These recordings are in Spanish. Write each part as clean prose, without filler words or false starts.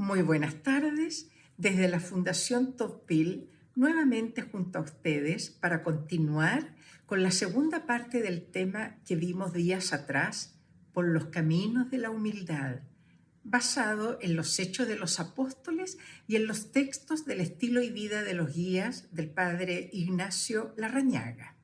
Muy buenas tardes, desde la Fundación Tocqueville, nuevamente junto a ustedes para continuar con la segunda parte del tema que vimos días atrás, por los caminos de la humildad, basado en los Hechos de los Apóstoles y en los textos del estilo y vida de los guías del padre Ignacio Larrañaga.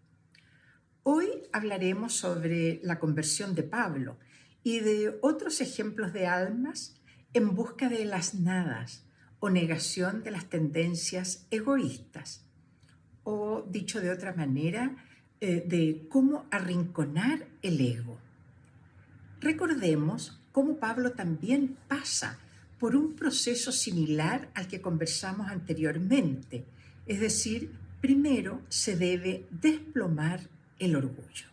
Hoy hablaremos sobre la conversión de Pablo y de otros ejemplos de almas en busca de las nadas o negación de las tendencias egoístas, o dicho de otra manera, de cómo arrinconar el ego. Recordemos cómo Pablo también pasa por un proceso similar al que conversamos anteriormente, es decir, primero se debe desplomar el orgullo.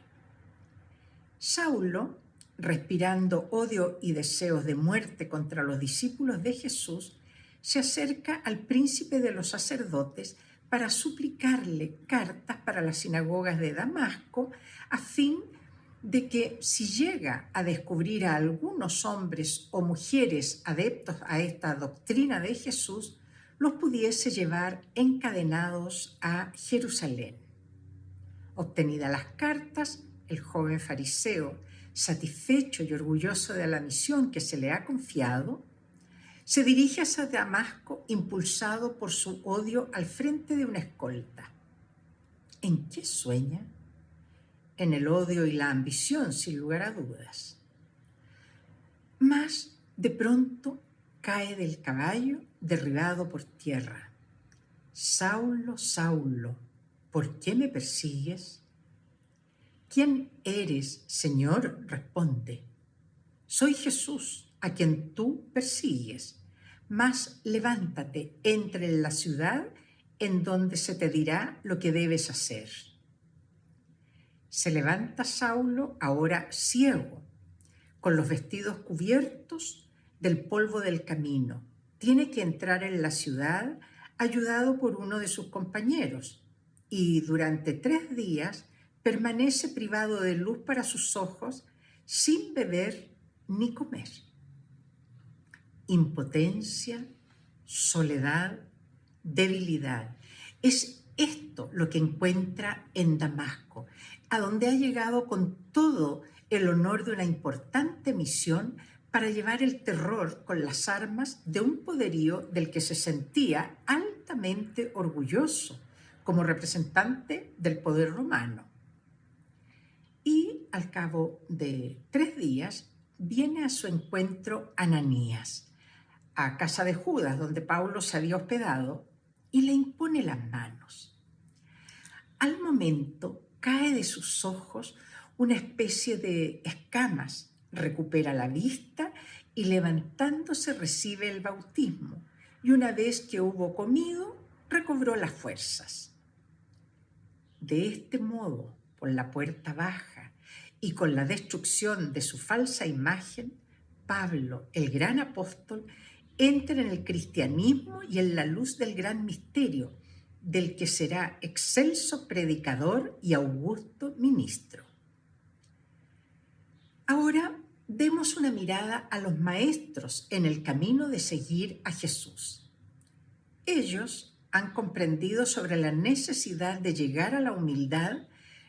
Saulo, respirando odio y deseos de muerte contra los discípulos de Jesús, se acerca al príncipe de los sacerdotes para suplicarle cartas para las sinagogas de Damasco, a fin de que si llega a descubrir a algunos hombres o mujeres adeptos a esta doctrina de Jesús, los pudiese llevar encadenados a Jerusalén. Obtenidas las cartas, el joven fariseo, satisfecho y orgulloso de la misión que se le ha confiado, se dirige hacia Damasco impulsado por su odio al frente de una escolta. ¿En qué sueña? En el odio y la ambición, sin lugar a dudas. Mas, de pronto, cae del caballo derribado por tierra. Saulo, Saulo, ¿por qué me persigues? ¿Quién eres, Señor? Responde. Soy Jesús, a quien tú persigues. Mas levántate, entra en la ciudad, en donde se te dirá lo que debes hacer. Se levanta Saulo, ahora ciego, con los vestidos cubiertos del polvo del camino. Tiene que entrar en la ciudad ayudado por uno de sus compañeros y durante 3 días permanece privado de luz para sus ojos, sin beber ni comer. Impotencia, soledad, debilidad. Es esto lo que encuentra en Damasco, a donde ha llegado con todo el honor de una importante misión para llevar el terror con las armas de un poderío del que se sentía altamente orgulloso como representante del poder romano. Y al cabo de 3 días viene a su encuentro Ananías, a casa de Judas, donde Pablo se había hospedado, y le impone las manos. Al momento cae de sus ojos una especie de escamas, recupera la vista y levantándose recibe el bautismo, y una vez que hubo comido, recobró las fuerzas. De este modo, por la puerta baja y con la destrucción de su falsa imagen, Pablo, el gran apóstol, entra en el cristianismo y en la luz del gran misterio, del que será excelso predicador y augusto ministro. Ahora demos una mirada a los maestros en el camino de seguir a Jesús. Ellos han comprendido sobre la necesidad de llegar a la humildad,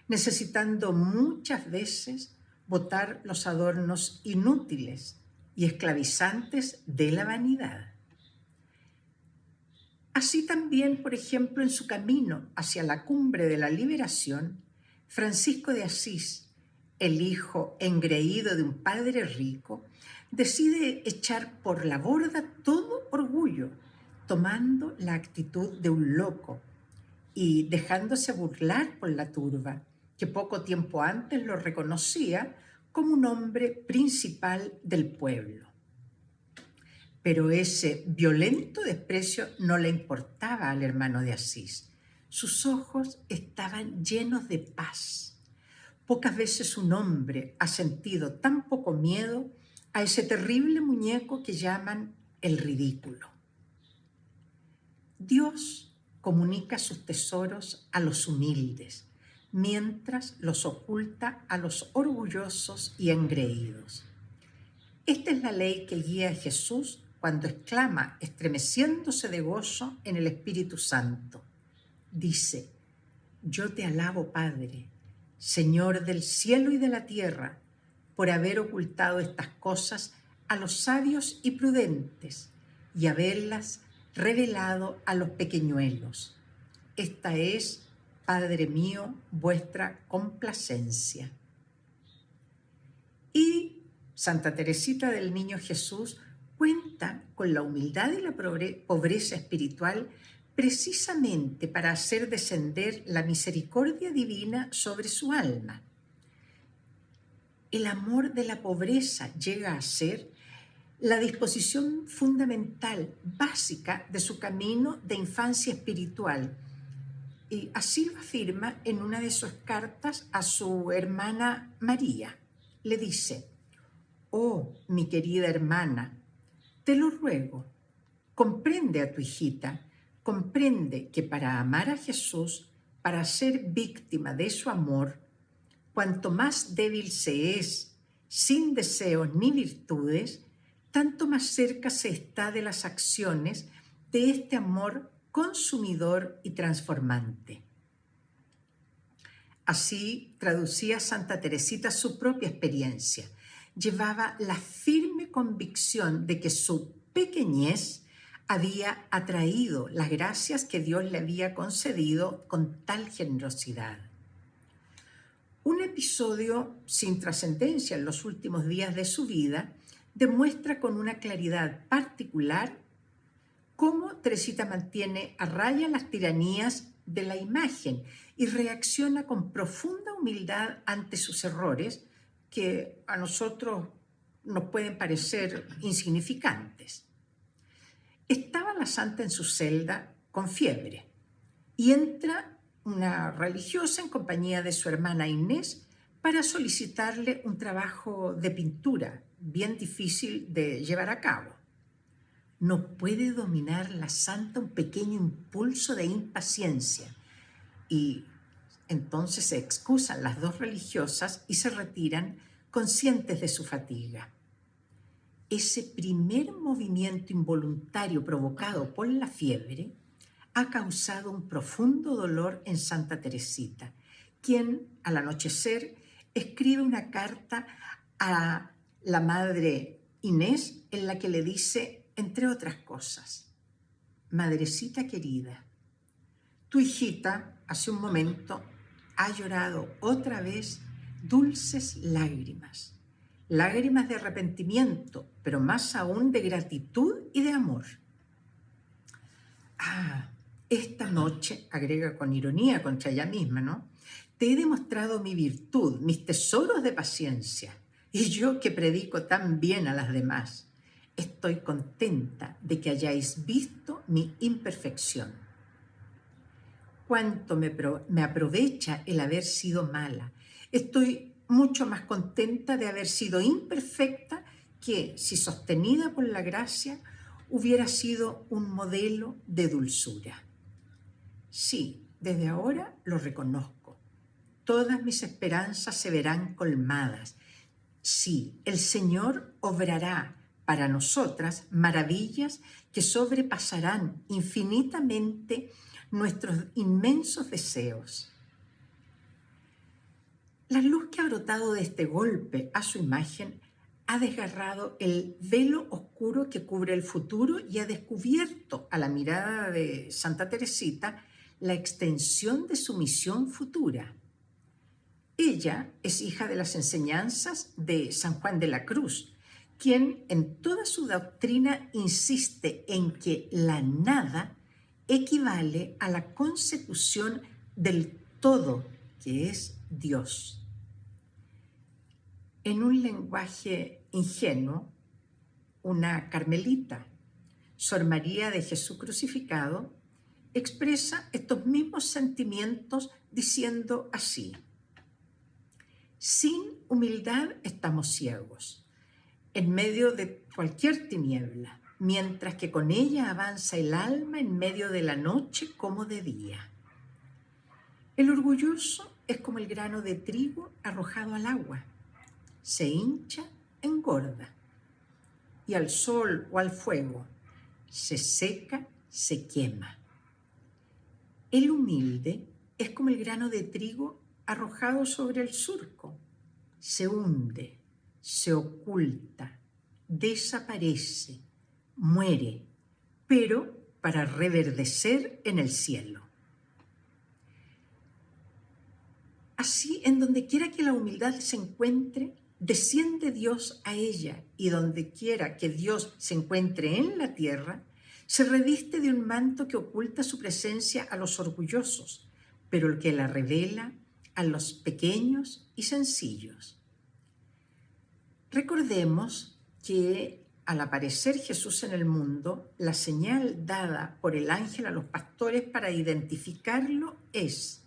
necesitando muchas veces botar los adornos inútiles y esclavizantes de la vanidad. Así también, por ejemplo, en su camino hacia la cumbre de la liberación, Francisco de Asís, el hijo engreído de un padre rico, decide echar por la borda todo orgullo, tomando la actitud de un loco y dejándose burlar por la turba, que poco tiempo antes lo reconocía como un hombre principal del pueblo. Pero ese violento desprecio no le importaba al hermano de Asís. Sus ojos estaban llenos de paz. Pocas veces un hombre ha sentido tan poco miedo a ese terrible muñeco que llaman el ridículo. Dios comunica sus tesoros a los humildes, mientras los oculta a los orgullosos y engreídos. Esta es la ley que guía a Jesús cuando exclama, estremeciéndose de gozo en el Espíritu Santo. Dice: yo te alabo, Padre, Señor del cielo y de la tierra, por haber ocultado estas cosas a los sabios y prudentes y haberlas revelado a los pequeñuelos. Esta es, Padre mío, vuestra complacencia. Y Santa Teresita del Niño Jesús cuenta con la humildad y la pobreza espiritual precisamente para hacer descender la misericordia divina sobre su alma. El amor de la pobreza llega a ser la disposición fundamental, básica de su camino de infancia espiritual. Y así lo afirma en una de sus cartas a su hermana María. Le dice: oh, mi querida hermana, te lo ruego, comprende a tu hijita, comprende que para amar a Jesús, para ser víctima de su amor, cuanto más débil se es, sin deseos ni virtudes, tanto más cerca se está de las acciones de este amor consumidor y transformante. Así traducía Santa Teresita su propia experiencia. Llevaba la firme convicción de que su pequeñez había atraído las gracias que Dios le había concedido con tal generosidad. Un episodio sin trascendencia en los últimos días de su vida demuestra con una claridad particular cómo Teresita mantiene a raya las tiranías de la imagen y reacciona con profunda humildad ante sus errores que a nosotros nos pueden parecer insignificantes. Estaba la santa en su celda con fiebre y entra una religiosa en compañía de su hermana Inés para solicitarle un trabajo de pintura bien difícil de llevar a cabo. No puede dominar la santa un pequeño impulso de impaciencia y entonces se excusan las dos religiosas y se retiran conscientes de su fatiga. Ese primer movimiento involuntario provocado por la fiebre ha causado un profundo dolor en Santa Teresita, quien al anochecer escribe una carta a la madre Inés en la que le dice, entre otras cosas: madrecita querida, tu hijita hace un momento ha llorado otra vez dulces lágrimas, lágrimas de arrepentimiento, pero más aún de gratitud y de amor. Esta noche, agrega con ironía contra ella misma, ¿no? Te he demostrado mi virtud, mis tesoros de paciencia, y yo que predico tan bien a las demás, estoy contenta de que hayáis visto mi imperfección. Cuánto me aprovecha el haber sido mala. Estoy mucho más contenta de haber sido imperfecta que, si sostenida por la gracia, hubiera sido un modelo de dulzura. Sí, desde ahora lo reconozco. Todas mis esperanzas se verán colmadas. Sí, el Señor obrará para nosotras maravillas que sobrepasarán infinitamente nuestros inmensos deseos. La luz que ha brotado de este golpe a su imagen ha desgarrado el velo oscuro que cubre el futuro y ha descubierto a la mirada de Santa Teresita la extensión de su misión futura. Ella es hija de las enseñanzas de San Juan de la Cruz, quien en toda su doctrina insiste en que la nada equivale a la consecución del todo, que es Dios. En un lenguaje ingenuo, una carmelita, Sor María de Jesús Crucificado, expresa estos mismos sentimientos diciendo así: sin humildad estamos ciegos, en medio de cualquier tiniebla, mientras que con ella avanza el alma en medio de la noche como de día. El orgulloso es como el grano de trigo arrojado al agua. Se hincha, engorda. y al sol o al fuego. Se seca, se quema. El humilde es como el grano de trigo arrojado sobre el surco. Se hunde, se oculta, desaparece, muere, pero para reverdecer en el cielo. Así, en donde quiera que la humildad se encuentre, desciende Dios a ella, y donde quiera que Dios se encuentre en la tierra, se reviste de un manto que oculta su presencia a los orgullosos, pero el que la revela a los pequeños y sencillos. Recordemos que al aparecer Jesús en el mundo, la señal dada por el ángel a los pastores para identificarlo es: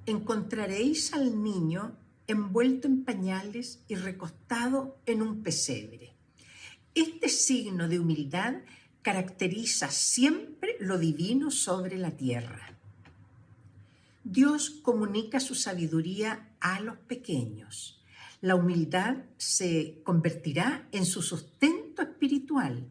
encontraréis al niño envuelto en pañales y recostado en un pesebre. Este signo de humildad caracteriza siempre lo divino sobre la tierra. Dios comunica su sabiduría a los pequeños. La humildad se convertirá en su sustento espiritual.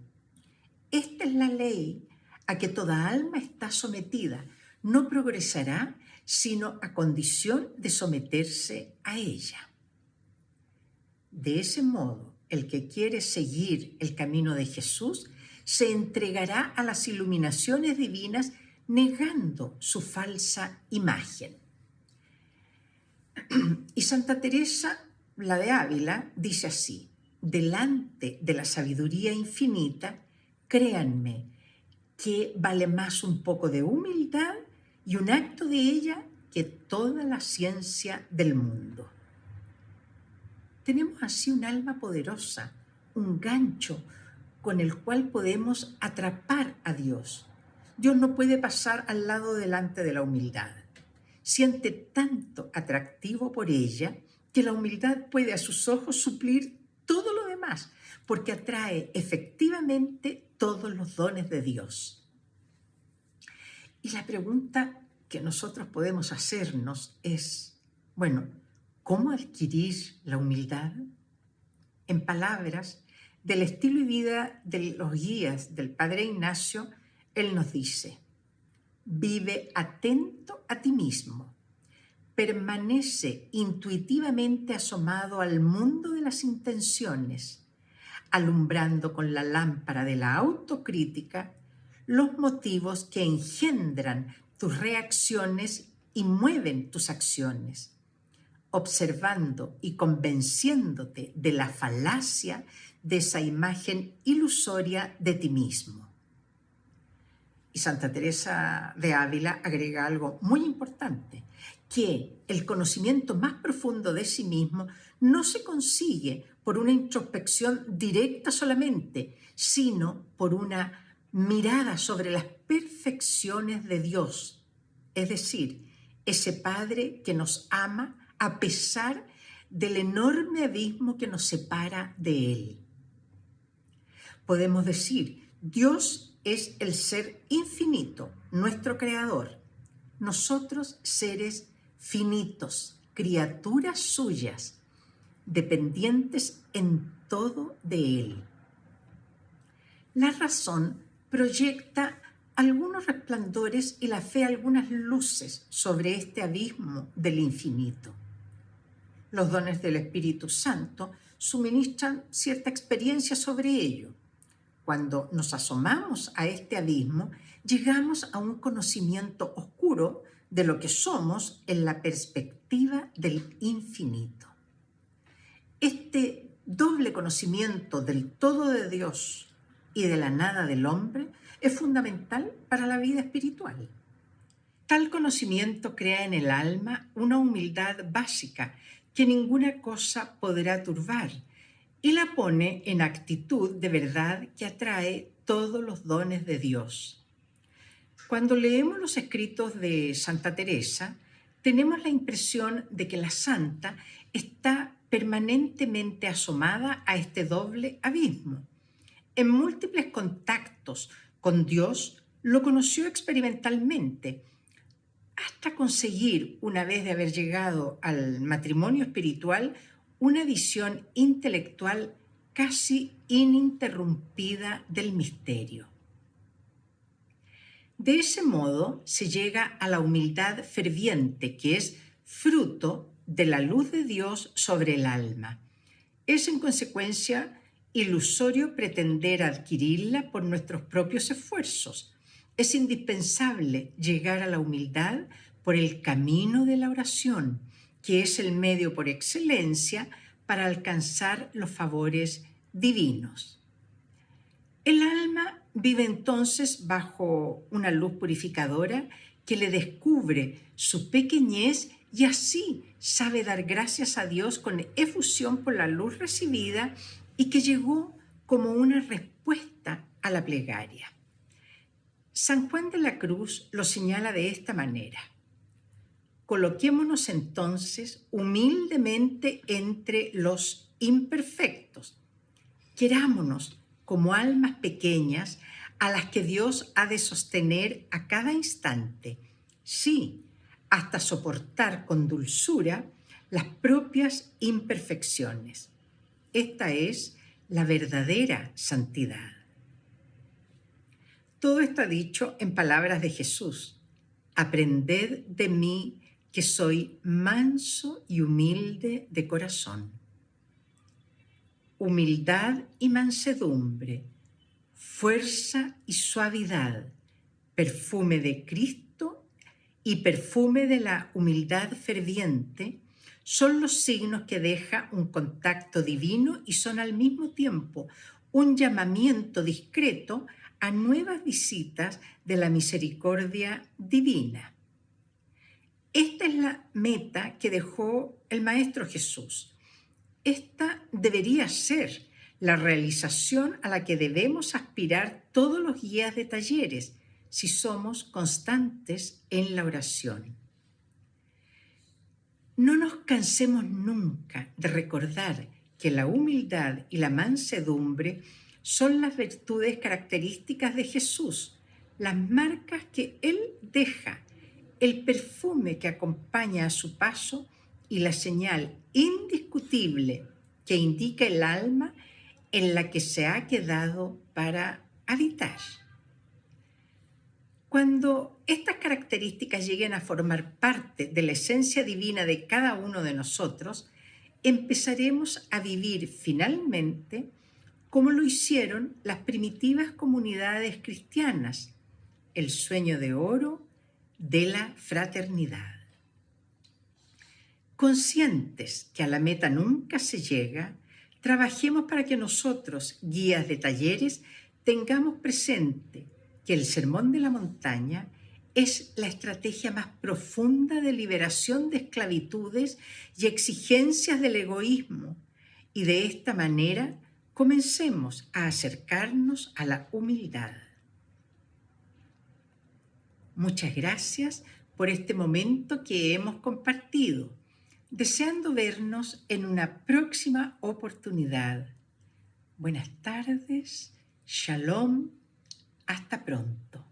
Esta es la ley a que toda alma está sometida. No progresará sino a condición de someterse a ella. De ese modo, el que quiere seguir el camino de Jesús se entregará a las iluminaciones divinas negando su falsa imagen. Y Santa Teresa, la de Ávila, dice así: delante de la sabiduría infinita, créanme que vale más un poco de humildad y un acto de ella que toda la ciencia del mundo. Tenemos así un alma poderosa, un gancho con el cual podemos atrapar a Dios. Dios no puede pasar al lado delante de la humildad. Siente tanto atractivo por ella que la humildad puede a sus ojos suplir todo lo demás, porque atrae efectivamente todos los dones de Dios. Y la pregunta que nosotros podemos hacernos es, bueno, ¿cómo adquirir la humildad? En palabras del estilo y vida de los guías del Padre Ignacio, él nos dice: vive atento a ti mismo, permanece intuitivamente asomado al mundo de las intenciones, alumbrando con la lámpara de la autocrítica los motivos que engendran tus reacciones y mueven tus acciones, observando y convenciéndote de la falacia de esa imagen ilusoria de ti mismo. Y Santa Teresa de Ávila agrega algo muy importante, que el conocimiento más profundo de sí mismo no se consigue por una introspección directa solamente, sino por una mirada sobre las perfecciones de Dios, es decir, ese Padre que nos ama a pesar del enorme abismo que nos separa de Él. Podemos decir, Dios es el ser infinito, nuestro creador. Nosotros, seres finitos, criaturas suyas, dependientes en todo de Él. La razón proyecta algunos resplandores y la fe algunas luces sobre este abismo del infinito. Los dones del Espíritu Santo suministran cierta experiencia sobre ello. Cuando nos asomamos a este abismo, llegamos a un conocimiento oscuro de lo que somos en la perspectiva del infinito. Este doble conocimiento del todo de Dios y de la nada del hombre es fundamental para la vida espiritual. Tal conocimiento crea en el alma una humildad básica que ninguna cosa podrá turbar y la pone en actitud de verdad que atrae todos los dones de Dios. Cuando leemos los escritos de Santa Teresa, tenemos la impresión de que la santa está permanentemente asomada a este doble abismo. En múltiples contactos con Dios lo conoció experimentalmente, hasta conseguir, una vez de haber llegado al matrimonio espiritual, una visión intelectual casi ininterrumpida del misterio. De ese modo se llega a la humildad ferviente, que es fruto de la luz de Dios sobre el alma. Es, en consecuencia, ilusorio pretender adquirirla por nuestros propios esfuerzos. Es indispensable llegar a la humildad por el camino de la oración, que es el medio por excelencia para alcanzar los favores divinos. El alma vive entonces bajo una luz purificadora que le descubre su pequeñez y así sabe dar gracias a Dios con efusión por la luz recibida y que llegó como una respuesta a la plegaria. San Juan de la Cruz lo señala de esta manera: coloquémonos entonces humildemente entre los imperfectos. Querámonos como almas pequeñas a las que Dios ha de sostener a cada instante, sí, hasta soportar con dulzura las propias imperfecciones. Esta es la verdadera santidad. Todo está dicho en palabras de Jesús: aprended de mí, que soy manso y humilde de corazón. Humildad y mansedumbre, fuerza y suavidad, perfume de Cristo y perfume de la humildad ferviente son los signos que deja un contacto divino y son al mismo tiempo un llamamiento discreto a nuevas visitas de la misericordia divina. Esta es la meta que dejó el Maestro Jesús. Esta debería ser la realización a la que debemos aspirar todos los guías de talleres si somos constantes en la oración. No nos cansemos nunca de recordar que la humildad y la mansedumbre son las virtudes características de Jesús, las marcas que Él deja, el perfume que acompaña a su paso y la señal indiscutible que indica el alma en la que se ha quedado para habitar. Cuando estas características lleguen a formar parte de la esencia divina de cada uno de nosotros, empezaremos a vivir finalmente como lo hicieron las primitivas comunidades cristianas, el sueño de oro de la fraternidad. Conscientes que a la meta nunca se llega, trabajemos para que nosotros, guías de talleres, tengamos presente que el Sermón de la Montaña es la estrategia más profunda de liberación de esclavitudes y exigencias del egoísmo, y de esta manera comencemos a acercarnos a la humildad. Muchas gracias por este momento que hemos compartido, deseando vernos en una próxima oportunidad. Buenas tardes, shalom, hasta pronto.